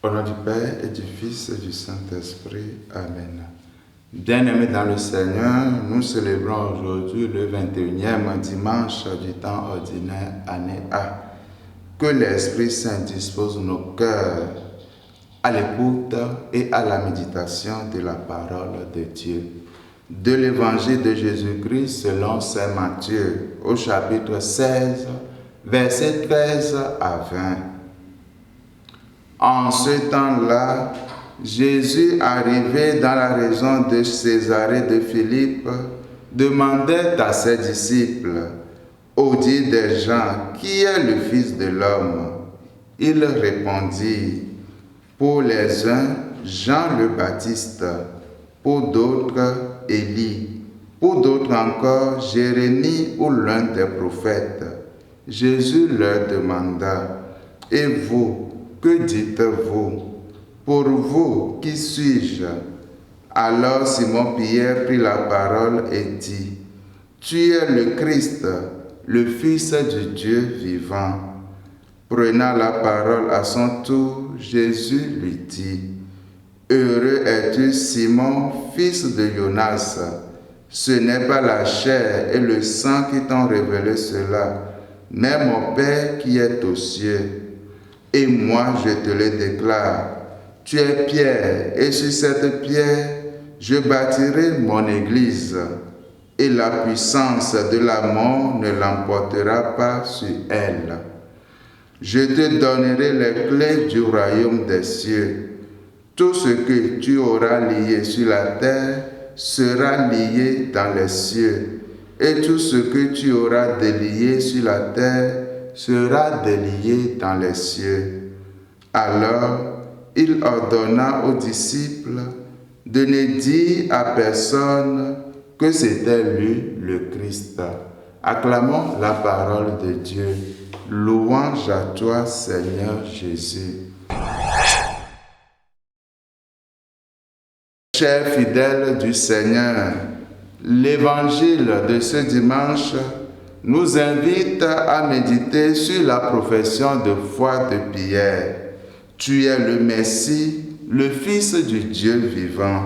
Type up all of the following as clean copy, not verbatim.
Au nom du Père et du Fils et du Saint-Esprit. Amen. Bien-aimés dans le Seigneur, nous célébrons aujourd'hui le 21e dimanche du temps ordinaire, année A. Que l'Esprit Saint dispose nos cœurs à l'écoute et à la méditation de la parole de Dieu. De l'Évangile de Jésus-Christ selon Saint Matthieu, au chapitre 16, versets 13 à 20. En ce temps-là, Jésus, arrivé dans la région de Césarée de Philippe, demandait à ses disciples, au dire des gens, qui est le Fils de l'homme? Ils répondirent, pour les uns, Jean le Baptiste, pour d'autres, Élie, pour d'autres encore, Jérémie ou l'un des prophètes. Jésus leur demanda, et vous, que dites-vous? Pour vous, qui suis-je? Alors Simon-Pierre prit la parole et dit, tu es le Christ, le Fils du Dieu vivant. Prenant la parole à son tour, Jésus lui dit, heureux es-tu, Simon, fils de Jonas. Ce n'est pas la chair et le sang qui t'ont révélé cela, mais mon Père qui est aux cieux. Et moi, je te le déclare, tu es Pierre, et sur cette pierre, je bâtirai mon église, et la puissance de la mort ne l'emportera pas sur elle. Je te donnerai les clés du royaume des cieux. Tout ce que tu auras lié sur la terre sera lié dans les cieux, et tout ce que tu auras délié sur la terre sera délié dans les cieux. Alors, il ordonna aux disciples de ne dire à personne que c'était lui le Christ. Acclamons la parole de Dieu. Louange à toi, Seigneur Jésus. Chers fidèles du Seigneur, l'évangile de ce dimanche nous invite à méditer sur la profession de foi de Pierre. Tu es le Messie, le Fils du Dieu vivant.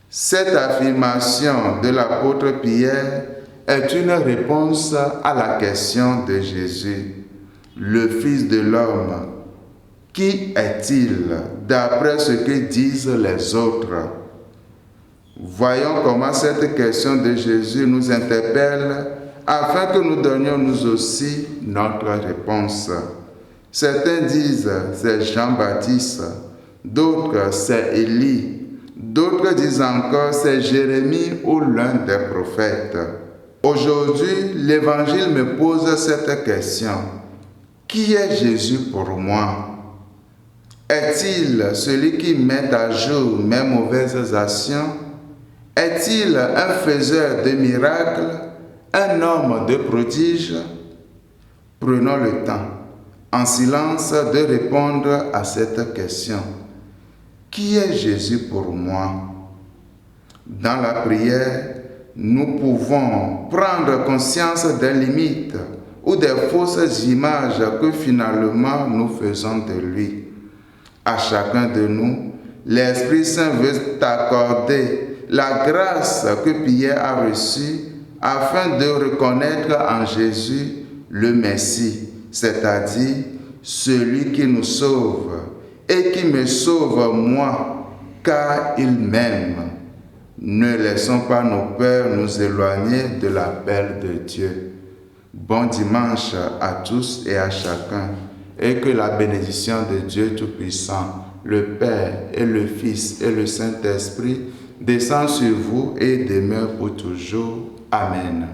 Cette affirmation de l'apôtre Pierre est une réponse à la question de Jésus. Le Fils de l'homme, qui est-il d'après ce que disent les autres? Voyons comment cette question de Jésus nous interpelle afin que nous donnions nous aussi notre réponse. Certains disent c'est Jean-Baptiste, d'autres c'est Élie, d'autres disent encore c'est Jérémie ou l'un des prophètes. Aujourd'hui, l'Évangile me pose cette question. Qui est Jésus pour moi? Est-il celui qui met à jour mes mauvaises actions? Est-il un faiseur de miracles? Un homme de prodige? Prenons le temps, en silence, de répondre à cette question. Qui est Jésus pour moi? Dans la prière, nous pouvons prendre conscience des limites ou des fausses images que finalement nous faisons de lui. À chacun de nous, l'Esprit Saint veut t'accorder la grâce que Pierre a reçue afin de reconnaître en Jésus le Messie, c'est-à-dire celui qui nous sauve et qui me sauve moi, car il m'aime. Ne laissons pas nos peurs nous éloigner de l'appel de Dieu. Bon dimanche à tous et à chacun, et que la bénédiction de Dieu Tout-Puissant, le Père et le Fils et le Saint-Esprit descendent sur vous et demeurent pour toujours. Amen.